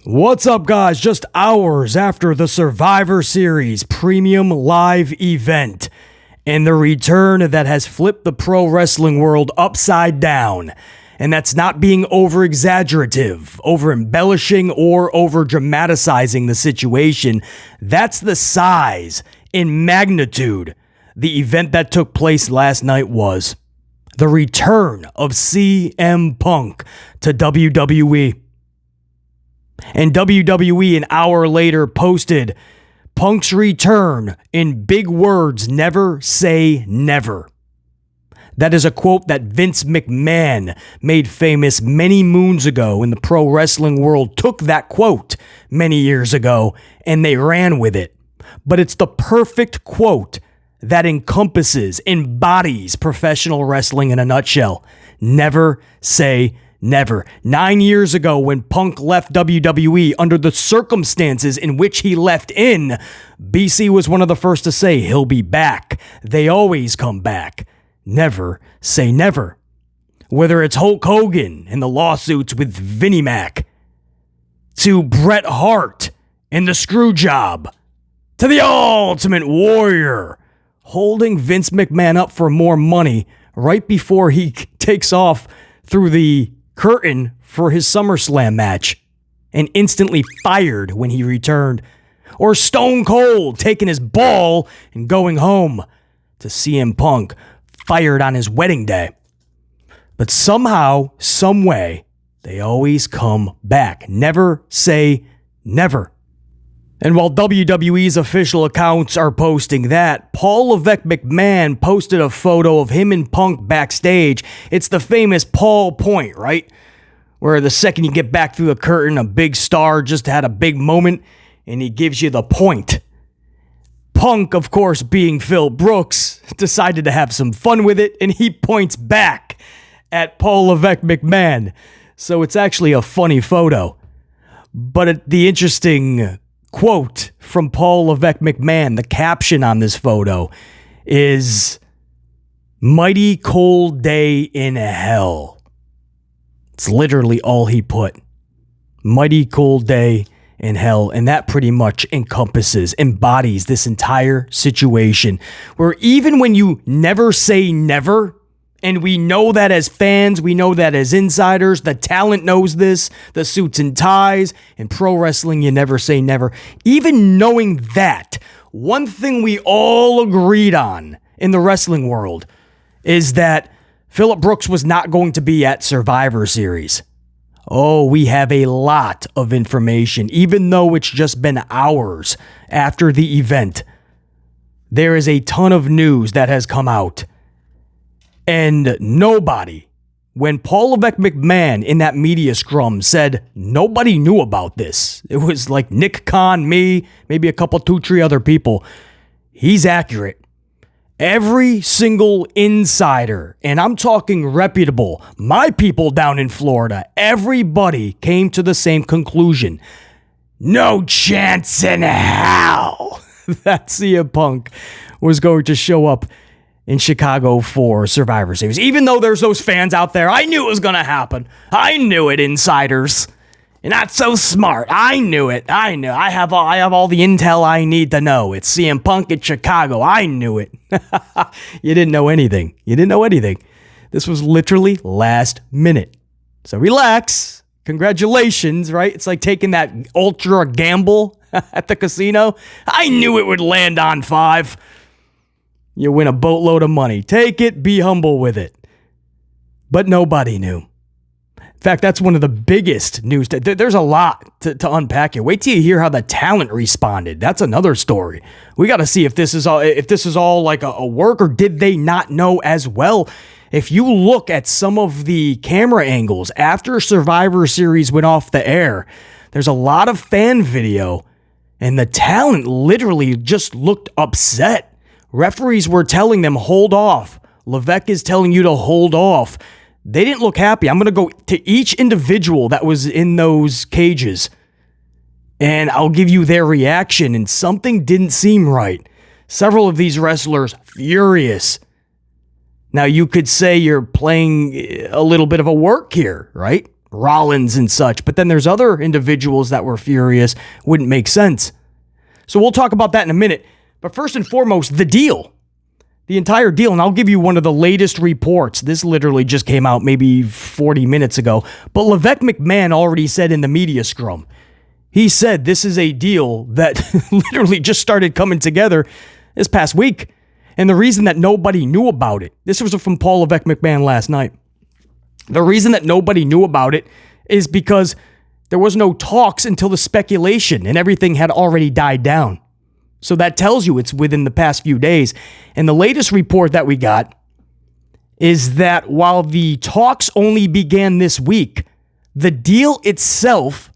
What's up, guys? Just hours after the Survivor Series premium live event and the return that has flipped the pro wrestling world upside down. And that's not being over-exaggerative, over-embellishing, or over-dramatizing the situation. That's the size and magnitude the event that took place last night was. The return of CM Punk to WWE. And WWE an hour later posted, Punk's return in big words, never say never. That is a quote that Vince McMahon made famous many moons ago in the pro wrestling world, took that quote many years ago and they ran with it. But it's the perfect quote that encompasses, embodies professional wrestling in a nutshell. Never say never. 9 years ago, when Punk left WWE under the circumstances in which he left in, BC was one of the first to say he'll be back. They always come back. Never say never. Whether it's Hulk Hogan and the lawsuits with Vinnie Mac, to Bret Hart and the screw job, to the Ultimate Warrior, holding Vince McMahon up for more money right before he takes off through the curtain for his SummerSlam match and instantly fired when he returned. Or Stone Cold taking his ball and going home to CM Punk fired on his wedding day. But somehow, some way, they always come back. Never say never. And while WWE's official accounts are posting that, Paul Levesque McMahon posted a photo of him and Punk backstage. It's the famous Paul point, right? Where the second you get back through the curtain, a big star just had a big moment, and he gives you the point. Punk, of course, being Phil Brooks, decided to have some fun with it, and he points back at Paul Levesque McMahon. So it's actually a funny photo. But the interesting quote from Paul Levesque McMahon, the caption on this photo is, "Mighty cold day in hell." It's literally all he put. Mighty cold day in hell. And that pretty much encompasses, embodies this entire situation where even when you never say never, and we know that as fans, we know that as insiders, the talent knows this, the suits and ties, in pro wrestling, you never say never. Even knowing that, one thing we all agreed on in the wrestling world is that Phillip Brooks was not going to be at Survivor Series. Oh, we have a lot of information, even though it's just been hours after the event. There is a ton of news that has come out. And nobody, when Paul Levesque McMahon in that media scrum said nobody knew about this, it was like Nick Khan, me, maybe a couple, 2-3 other people. He's accurate. Every single insider, and I'm talking reputable, my people down in Florida, everybody came to the same conclusion. No chance in hell that CM Punk was going to show up in Chicago for Survivor Series. Even though there's those fans out there, I knew it was going to happen. I knew it, insiders. You're not so smart. I knew it. I knew. I have all the intel I need to know. It's CM Punk in Chicago. I knew it. You didn't know anything. You didn't know anything. This was literally last minute. So relax. Congratulations, right? It's like taking that ultra gamble at the casino. I knew it would land on 5. You win a boatload of money. Take it. Be humble with it. But nobody knew. In fact, that's one of the biggest news. There's a lot to unpack here. Wait till you hear how the talent responded. That's another story. We got to see if this is all like a work, or did they not know as well? If you look at some of the camera angles after Survivor Series went off the air, there's a lot of fan video, and the talent literally just looked upset. Referees were telling them, hold off. Levesque is telling you to hold off. They didn't look happy. I'm going to go to each individual that was in those cages, and I'll give you their reaction, and something didn't seem right. Several of these wrestlers furious. Now, you could say you're playing a little bit of a work here, right? Rollins and such. But then there's other individuals that were furious. Wouldn't make sense. So we'll talk about that in a minute. But first and foremost, the deal. The entire deal. And I'll give you one of the latest reports. This literally just came out maybe 40 minutes ago. But Levesque McMahon already said in the media scrum, he said this is a deal that literally just started coming together this past week. And the reason that nobody knew about it, this was from Paul Levesque McMahon last night. The reason that nobody knew about it is because there was no talks until the speculation and everything had already died down. So that tells you it's within the past few days. And the latest report that we got is that while the talks only began this week, the deal itself,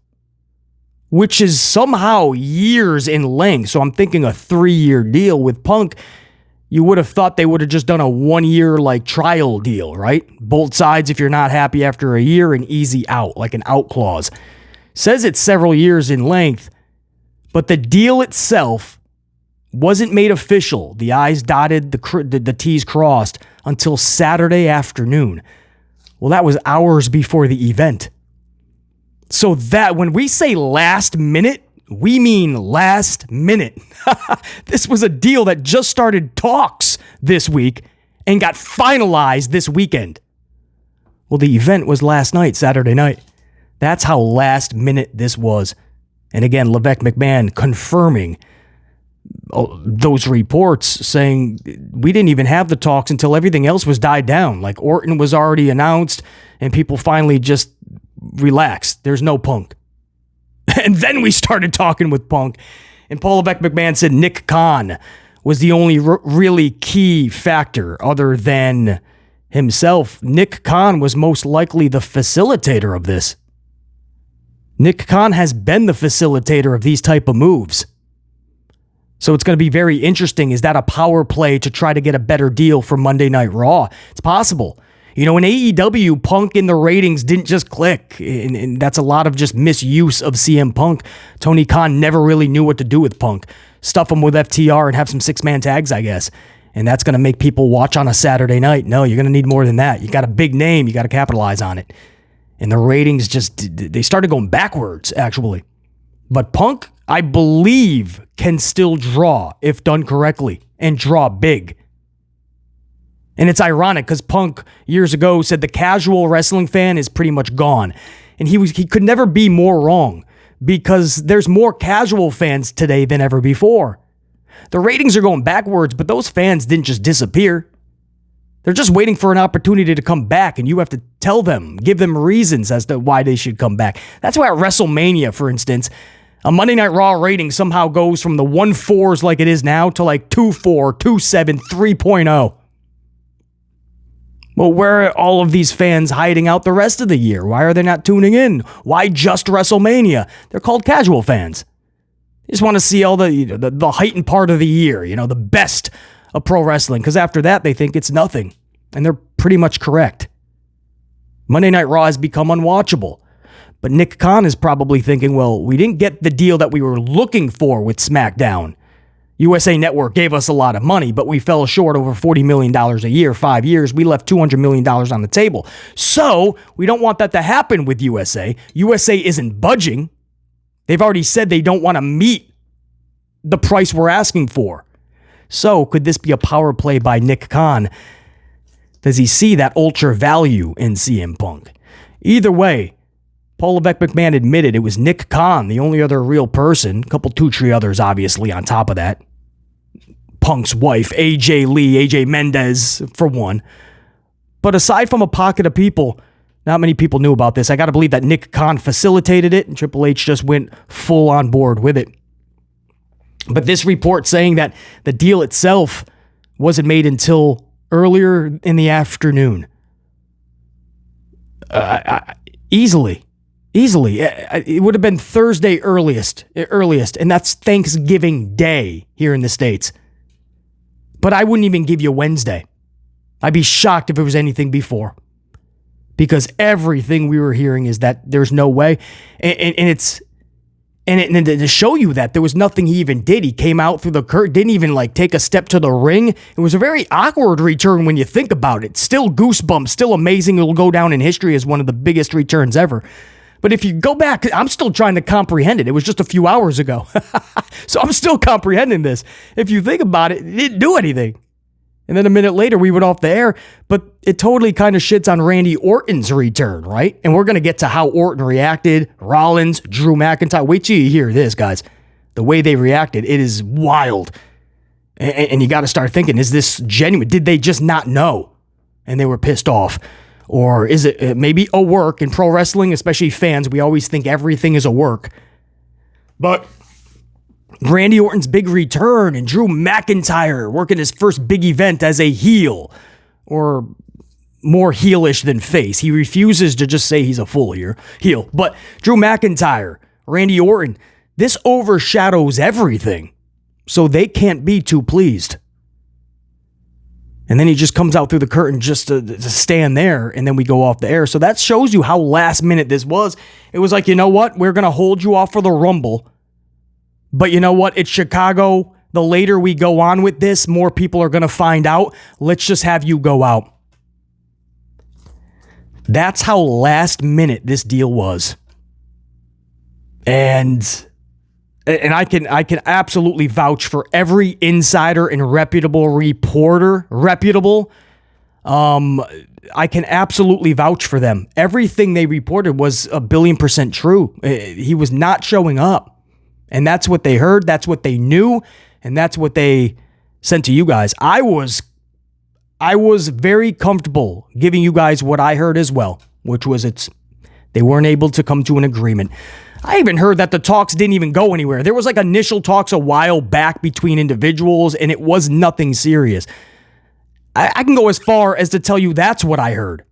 which is somehow years in length, so I'm thinking a 3-year deal with Punk, you would have thought they would have just done a 1-year like trial deal, right? Both sides, if you're not happy after a year, an easy out, like an out clause. Says it's several years in length, but the deal itself wasn't made official. The I's dotted, the T's crossed until Saturday afternoon. Well, that was hours before the event. So that when we say last minute, we mean last minute. This was a deal that just started talks this week and got finalized this weekend. Well, the event was last night, Saturday night. That's how last minute this was. And again, Levesque McMahon confirming those reports, saying we didn't even have the talks until everything else was died down. Like Orton was already announced and people finally just relaxed. There's no Punk. And then we started talking with Punk. And Paul Levesque McMahon said Nick Khan was the only really key factor other than himself. Nick Khan was most likely the facilitator of this. Nick Khan has been the facilitator of these type of moves. So it's going to be very interesting. Is that a power play to try to get a better deal for Monday Night Raw? It's possible. You know, in AEW, Punk in the ratings didn't just click, and that's a lot of just misuse of CM Punk. Tony Khan never really knew what to do with Punk. Stuff him with FTR and have some 6-man tags, I guess. And that's going to make people watch on a Saturday night. No, you're going to need more than that. You got a big name. You got to capitalize on it. And the ratings they started going backwards, actually. But Punk, I believe, can still draw if done correctly and draw big. And it's ironic because Punk years ago said the casual wrestling fan is pretty much gone. And he could never be more wrong because there's more casual fans today than ever before. The ratings are going backwards, but those fans didn't just disappear. They're just waiting for an opportunity to come back, and you have to tell them, give them reasons as to why they should come back. That's why at WrestleMania, for instance, a Monday Night Raw rating somehow goes from the 1.4s like it is now to like 2.4, 2.7, 3.0. Well, where are all of these fans hiding out the rest of the year? Why are they not tuning in? Why just WrestleMania? They're called casual fans. They just want to see all the heightened part of the year, the best of pro wrestling, because after that, they think it's nothing. And they're pretty much correct. Monday Night Raw has become unwatchable. But Nick Khan is probably thinking, well, we didn't get the deal that we were looking for with SmackDown. USA Network gave us a lot of money, but we fell short over $40 million a year, 5 years. We left $200 million on the table. So we don't want that to happen with USA. USA isn't budging. They've already said they don't want to meet the price we're asking for. So could this be a power play by Nick Khan? Does he see that ultra value in CM Punk? Either way, Paul Levesque McMahon admitted it was Nick Khan, the only other real person. A couple 2-3 others, obviously, on top of that. Punk's wife, AJ Lee, AJ Mendez, for one. But aside from a pocket of people, not many people knew about this. I got to believe that Nick Khan facilitated it, and Triple H just went full on board with it. But this report saying that the deal itself wasn't made until earlier in the afternoon. Easily. It would have been Thursday earliest, and that's Thanksgiving Day here in the States. But I wouldn't even give you Wednesday. I'd be shocked if it was anything before. Because everything we were hearing is that there's no way. And And to show you that there was nothing he even did. He came out through the curtain, didn't even like take a step to the ring. It was a very awkward return when you think about it. Still goosebumps, still amazing. It'll go down in history as one of the biggest returns ever. But if you go back, I'm still trying to comprehend it. It was just a few hours ago. So I'm still comprehending this. If you think about it, it didn't do anything. And then a minute later, we went off the air, but it totally kind of shits on Randy Orton's return, right? And we're going to get to how Orton reacted, Rollins, Drew McIntyre. Wait till you hear this, guys. The way they reacted, it is wild. And you got to start thinking, is this genuine? Did they just not know? And they were pissed off? Or is it maybe a work in pro wrestling, especially fans? We always think everything is a work. But Randy Orton's big return and Drew McIntyre working his first big event as a heel, or more heelish than face. He refuses to just say he's a full heel. But Drew McIntyre, Randy Orton, this overshadows everything. So they can't be too pleased. And then he just comes out through the curtain just to stand there, and then we go off the air. So that shows you how last minute this was. It was like, you know what? We're going to hold you off for the Rumble. But you know what? It's Chicago. The later we go on with this, more people are going to find out. Let's just have you go out. That's how last minute this deal was. And I can absolutely vouch for every insider and reputable reporter. I can absolutely vouch for them. Everything they reported was 1,000,000,000% true. He was not showing up. And that's what they heard, that's what they knew, and that's what they sent to you guys. I was very comfortable giving you guys what I heard as well, which was they weren't able to come to an agreement. I even heard that the talks didn't even go anywhere. There was like initial talks a while back between individuals, and it was nothing serious. I can go as far as to tell you that's what I heard.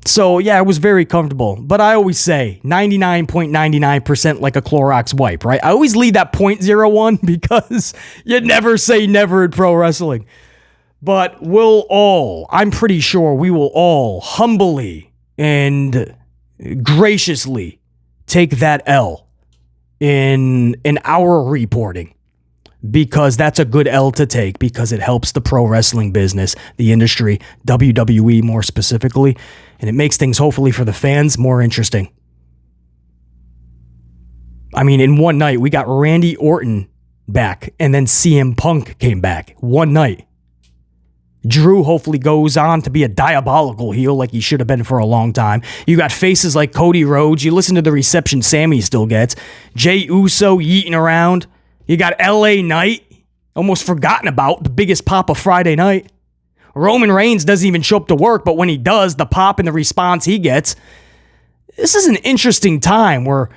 So, yeah, I was very comfortable. But I always say 99.99% like a Clorox wipe, right? I always leave that 0.01 because you never say never in pro wrestling. But I'm pretty sure we will all humbly and graciously take that L in our reporting. Because that's a good L to take, because it helps the pro wrestling business, the industry, WWE more specifically, and it makes things, hopefully for the fans, more interesting. I mean, in one night, we got Randy Orton back, and then CM Punk came back. One night. Drew hopefully goes on to be a diabolical heel like he should have been for a long time. You got faces like Cody Rhodes. You listen to the reception Sammy still gets. Jey Uso yeeting around. You got LA Knight, almost forgotten about, the biggest pop of Friday night. Roman Reigns doesn't even show up to work, but when he does, the pop and the response he gets. This is an interesting time where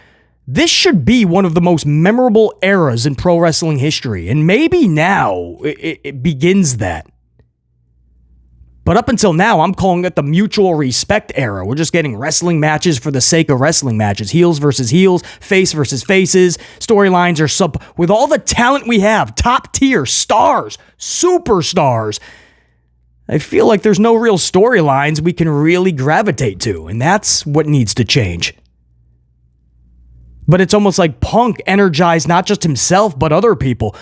this should be one of the most memorable eras in pro wrestling history. And maybe now it begins that. But up until now, I'm calling it the mutual respect era. We're just getting wrestling matches for the sake of wrestling matches. Heels versus heels, face versus faces. Storylines are with all the talent we have, top tier, stars, superstars. I feel like there's no real storylines we can really gravitate to, and that's what needs to change. But it's almost like Punk energized not just himself, but other people.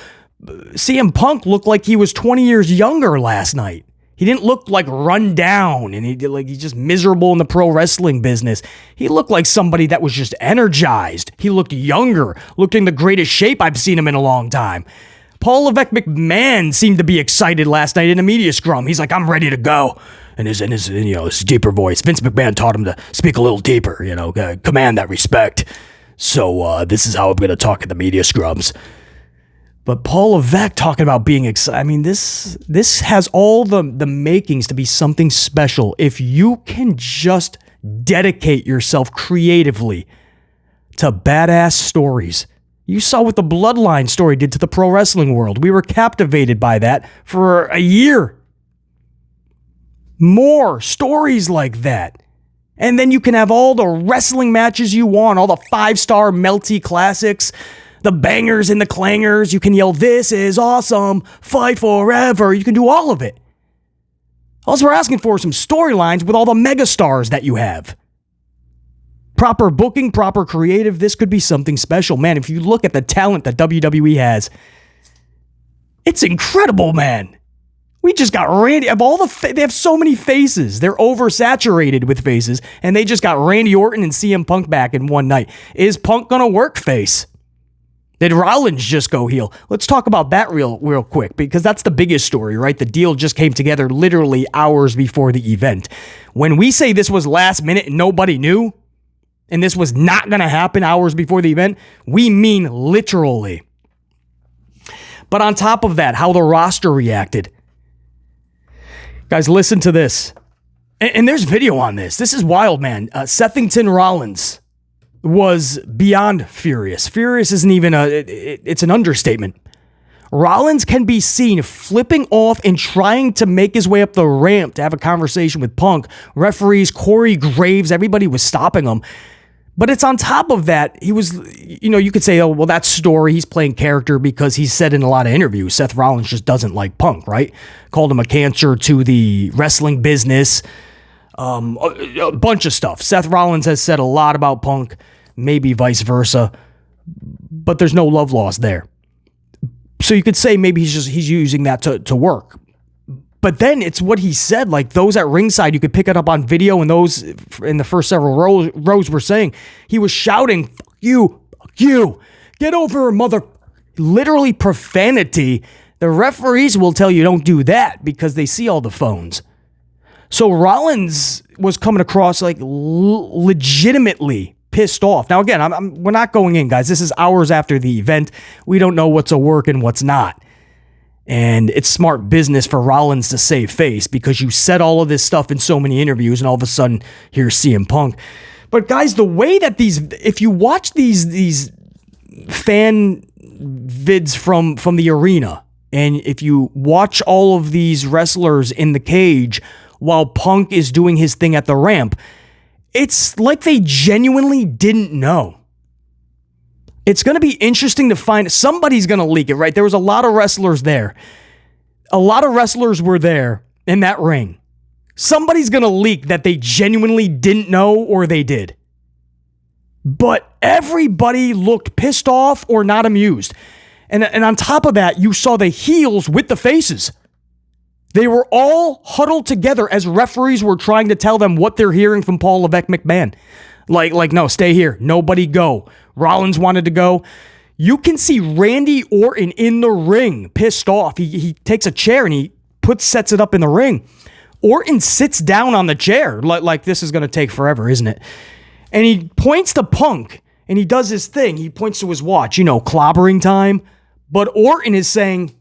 CM Punk looked like he was 20 years younger last night. He didn't look like run down and he's just miserable in the pro wrestling business. He looked like somebody that was just energized. He looked younger, looked in the greatest shape I've seen him in a long time. Paul Levesque McMahon seemed to be excited last night in a media scrum. He's like, I'm ready to go. And his deeper voice. Vince McMahon taught him to speak a little deeper, command that respect. So this is how I'm going to talk in the media scrums. But Paul Levesque talking about being excited. I mean, this has all the makings to be something special. If you can just dedicate yourself creatively to badass stories. You saw what the Bloodline story did to the pro wrestling world. We were captivated by that for a year. More stories like that. And then you can have all the wrestling matches you want, all the 5-star melty classics, the bangers and the clangers. You can yell, this is awesome, fight forever. You can do all of it. All we're asking for is some storylines with all the megastars that you have. Proper booking, proper creative, this could be something special. Man, if you look at the talent that WWE has, it's incredible, man. We just got Randy, of all they have so many faces. They're oversaturated with faces, and they just got Randy Orton and CM Punk back in one night. Is Punk gonna work face? Did Rollins just go heel? Let's talk about that real quick, because that's the biggest story, right? The deal just came together literally hours before the event. When we say this was last minute and nobody knew, and this was not gonna happen hours before the event, we mean literally. But on top of that, how the roster reacted. Guys, listen to this. And there's video on this. This is wild, man. Sethington Rollins was beyond furious. Furious isn't even it's an understatement. Rollins can be seen flipping off and trying to make his way up the ramp to have a conversation with Punk. Referees, Corey Graves, everybody was stopping him. But it's on top of that, he was, you could say, oh, well, that's story. He's playing character because he's said in a lot of interviews, Seth Rollins just doesn't like Punk, right? Called him a cancer to the wrestling business, a bunch of stuff. Seth Rollins has said a lot about Punk, maybe vice versa, but there's no love lost there. So you could say maybe he's using that to work. But then it's what he said, like those at ringside, you could pick it up on video, and those in the first several rows were saying, he was shouting, fuck you, get over, mother, literally profanity. The referees will tell you don't do that because they see all the phones. So Rollins was coming across like legitimately pissed off. Now again, we're not going in, guys. This is hours after the event. We don't know what's a work and what's not. And it's smart business for Rollins to save face because you said all of this stuff in so many interviews, and all of a sudden here's CM Punk. But guys, the way that if you watch these fan vids from the arena, and if you watch all of these wrestlers in the cage while Punk is doing his thing at the ramp, it's like they genuinely didn't know. It's going to be interesting to find. Somebody's going to leak it, right? There was a lot of wrestlers there. A lot of wrestlers were there in that ring. Somebody's going to leak that they genuinely didn't know or they did. But everybody looked pissed off or not amused. And on top of that, you saw the heels with the faces. They were all huddled together as referees were trying to tell them what they're hearing from Paul Levesque McMahon. Like, no, stay here. Nobody go. Rollins wanted to go. You can see Randy Orton in the ring, pissed off. He takes a chair and he sets it up in the ring. Orton sits down on the chair, like this is going to take forever, isn't it? And he points to Punk, and he does his thing. He points to his watch, clobbering time. But Orton is saying,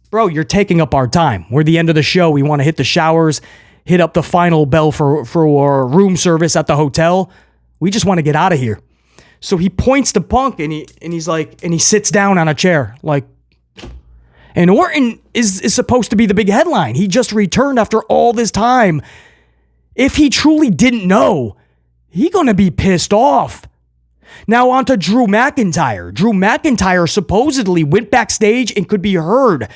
bro, you're taking up our time. We're the end of the show. We want to hit the showers, hit up the final bell for room service at the hotel. We just want to get out of here. So he points to Punk and he's like, and he sits down on a chair, like, and Orton is supposed to be the big headline. He just returned after all this time. If he truly didn't know, he gonna be pissed off. Now on to Drew McIntyre. Drew McIntyre supposedly went backstage and could be heard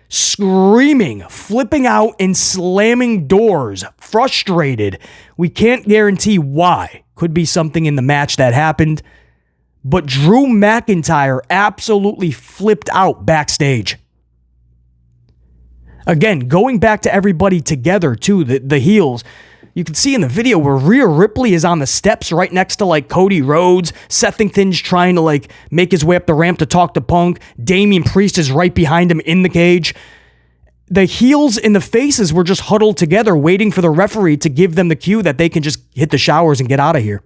screaming, flipping out, and slamming doors, frustrated. We can't guarantee why. Could be something in the match that happened. But Drew McIntyre absolutely flipped out backstage. Again, going back to everybody together too, the heels. You can see in the video where Rhea Ripley is on the steps right next to like Cody Rhodes. Sethington's trying to like make his way up the ramp to talk to Punk. Damian Priest is right behind him in the cage. The heels and the faces were just huddled together waiting for the referee to give them the cue that they can just hit the showers and get out of here.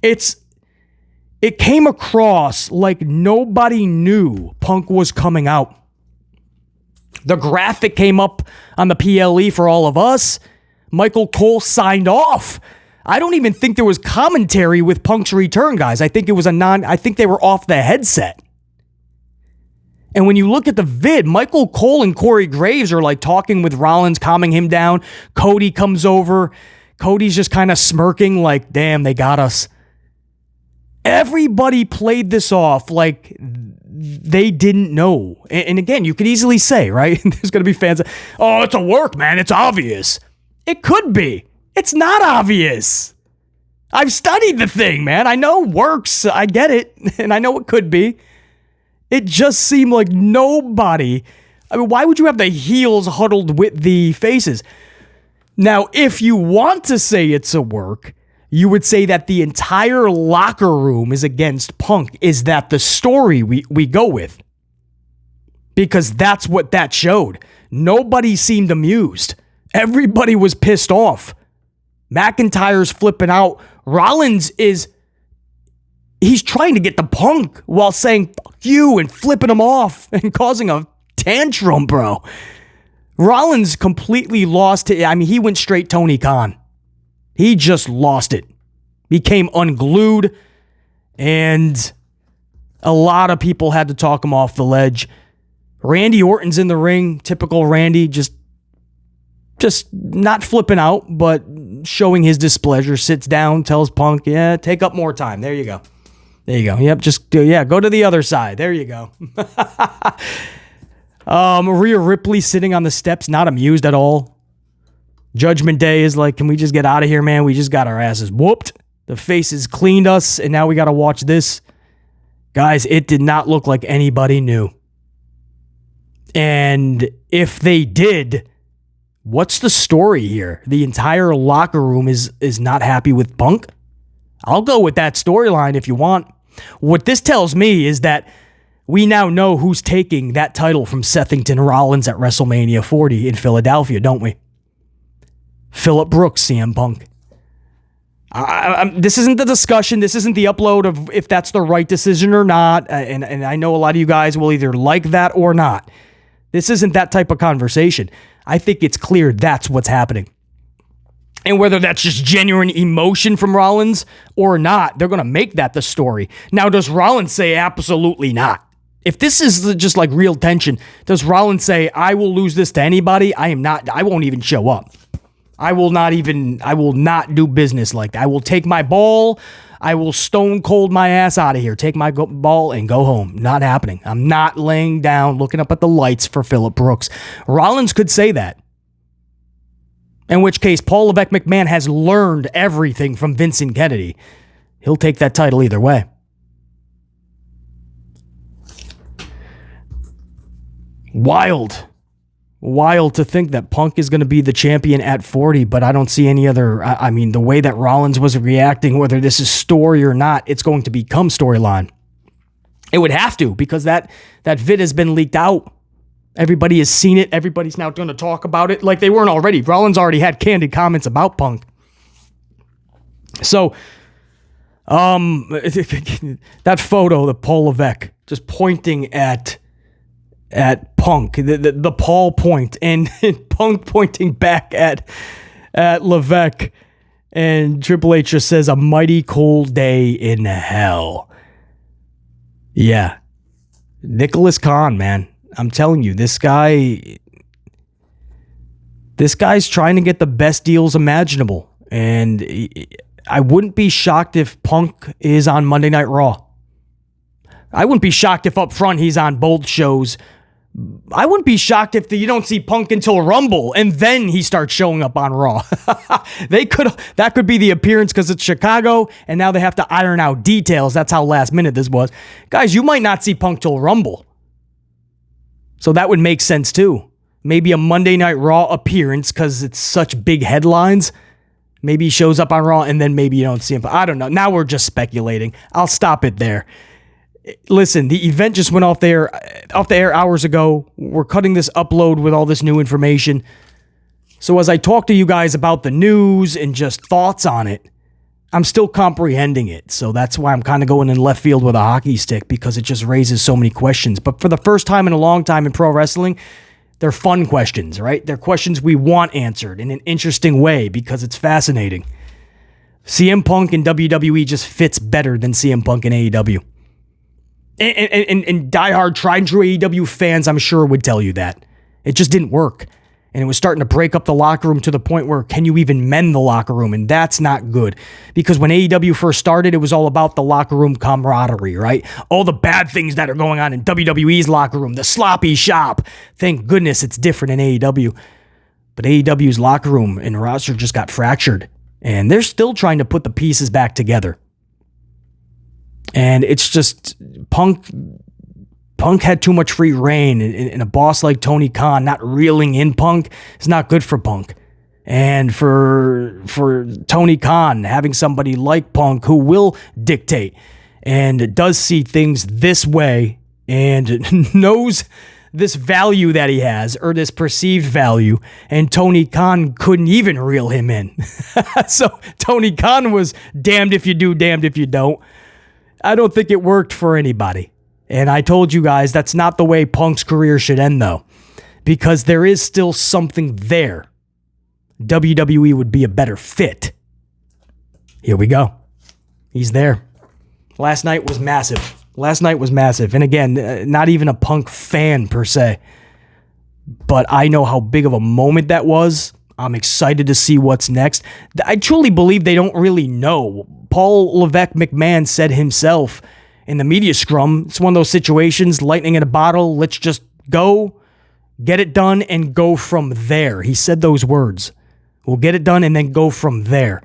It came across like nobody knew Punk was coming out. The graphic came up on the PLE for all of us. Michael Cole signed off. I don't even think there was commentary with Punk's return, guys. I think it was I think they were off the headset. And when you look at the vid, Michael Cole and Corey Graves are like talking with Rollins, calming him down. Cody comes over. Cody's just kind of smirking like, damn, they got us. Everybody played this off like they didn't know. And again, you could easily say, right? There's going to be fans, oh, it's a work, man. It's obvious. It could be. It's not obvious. I've studied the thing, man. I know it works. I get it. And I know it could be. It just seemed like nobody. I mean, why would you have the heels huddled with the faces? Now, if you want to say it's a work, you would say that the entire locker room is against Punk. Is that the story we go with? Because that's what that showed. Nobody seemed amused. Everybody was pissed off. McIntyre's flipping out. Rollins he's trying to get the Punk while saying fuck you and flipping him off and causing a tantrum, bro. Rollins completely lost it. I mean, he went straight Tony Khan. He just lost it. Became unglued. And a lot of people had to talk him off the ledge. Randy Orton's in the ring. Typical Randy. Just not flipping out, but showing his displeasure. Sits down, tells Punk, yeah, take up more time. There you go. Yep, go to the other side. There you go. Rhea Ripley sitting on the steps, not amused at all. Judgment Day is like, can we just get out of here, man? We just got our asses whooped. The faces cleaned us, and now we got to watch this. Guys, it did not look like anybody knew. And if they did, what's the story here? The entire locker room is not happy with Punk? I'll go with that storyline if you want. What this tells me is that we now know who's taking that title from Sethington Rollins at WrestleMania 40 in Philadelphia, don't we? Phillip Brooks, CM Punk. This isn't the discussion. This isn't the upload of if that's the right decision or not. And I know a lot of you guys will either like that or not. This isn't that type of conversation. I think it's clear that's what's happening. And whether that's just genuine emotion from Rollins or not, they're going to make that the story. Now, does Rollins say absolutely not? If this is just like real tension, does Rollins say, I will lose this to anybody? I won't even show up. I will not do business like that. I will take my ball. I will stone cold my ass out of here. Take my ball and go home. Not happening. I'm not laying down, looking up at the lights for Phillip Brooks. Rollins could say that. In which case, Paul Levesque McMahon has learned everything from Vincent Kennedy. He'll take that title either way. Wild to think that Punk is going to be the champion at 40, but I don't see any other. I mean, the way that Rollins was reacting, whether this is story or not, it's going to become storyline. It would have to, because that vid has been leaked out. Everybody has seen it. Everybody's now going to talk about it like they weren't already. Rollins already had candid comments about Punk. So, that photo, the Paul Levesque, just pointing at Punk, the Paul point, and Punk pointing back at Levesque, and Triple H just says, a mighty cold day in hell. Yeah. Nicholas Khan, man. I'm telling you, this guy's trying to get the best deals imaginable, and I wouldn't be shocked if Punk is on Monday Night Raw. I wouldn't be shocked if up front he's on both shows. I wouldn't be shocked if you don't see Punk until Rumble and then he starts showing up on Raw. That could be the appearance because it's Chicago and now they have to iron out details. That's how last minute this was. Guys, you might not see Punk till Rumble. So that would make sense too. Maybe a Monday Night Raw appearance because it's such big headlines. Maybe he shows up on Raw and then maybe you don't see him. I don't know. Now we're just speculating. I'll stop it there. Listen, the event just went off the air hours ago. We're cutting this upload with all this new information. So as I talk to you guys about the news and just thoughts on it, I'm still comprehending it. So that's why I'm kind of going in left field with a hockey stick, because it just raises so many questions. But for the first time in a long time in pro wrestling, they're fun questions, right? They're questions we want answered in an interesting way because it's fascinating. CM Punk in WWE just fits better than CM Punk in AEW. And diehard, tried and true AEW fans, I'm sure, would tell you that. It just didn't work. And it was starting to break up the locker room to the point where can you even mend the locker room? And that's not good. Because when AEW first started, it was all about the locker room camaraderie, right? All the bad things that are going on in WWE's locker room, the sloppy shop. Thank goodness it's different in AEW. But AEW's locker room and roster just got fractured. And they're still trying to put the pieces back together. And it's just Punk had too much free reign, and a boss like Tony Khan not reeling in Punk is not good for Punk. And for Tony Khan, having somebody like Punk who will dictate and does see things this way and knows this value that he has, or this perceived value, and Tony Khan couldn't even reel him in. So Tony Khan was damned if you do, damned if you don't. I don't think it worked for anybody. And I told you guys that's not the way Punk's career should end, though, because there is still something there. WWE would be a better fit. Here we go. He's there. Last night was massive. And again, not even a Punk fan per se. But I know how big of a moment that was. I'm excited to see what's next. I truly believe they don't really know. Paul Levesque McMahon said himself in the media scrum, it's one of those situations, lightning in a bottle, let's just go, get it done, and go from there. He said those words. We'll get it done and then go from there.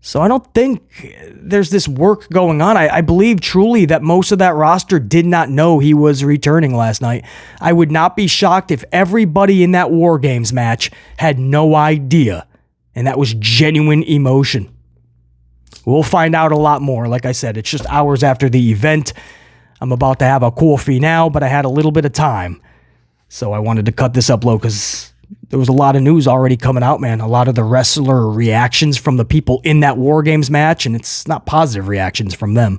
So I don't think there's this work going on. I believe truly that most of that roster did not know he was returning last night. I would not be shocked if everybody in that War Games match had no idea, and that was genuine emotion. We'll find out a lot more. Like I said, it's just hours after the event. I'm about to have a coffee now, but I had a little bit of time. So I wanted to cut this up low because there was a lot of news already coming out, man. A lot of the wrestler reactions from the people in that War Games match, and it's not positive reactions from them,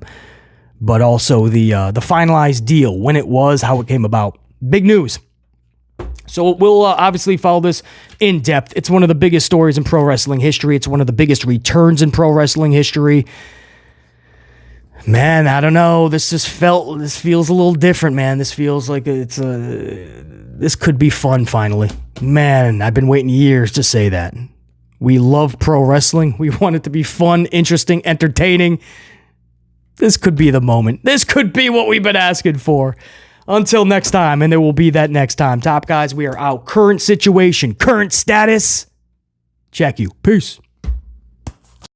but also the finalized deal, when it was, how it came about. Big news. So we'll obviously follow this in depth. It's one of the biggest stories in pro wrestling history. It's one of the biggest returns in pro wrestling history. Man, I don't know. This feels a little different, man. This feels like this could be fun finally. Man, I've been waiting years to say that. We love pro wrestling. We want it to be fun, interesting, entertaining. This could be the moment. This could be what we've been asking for. Until next time, and there will be that next time. Top guys, we are out. Current situation, current status. Check you. Peace.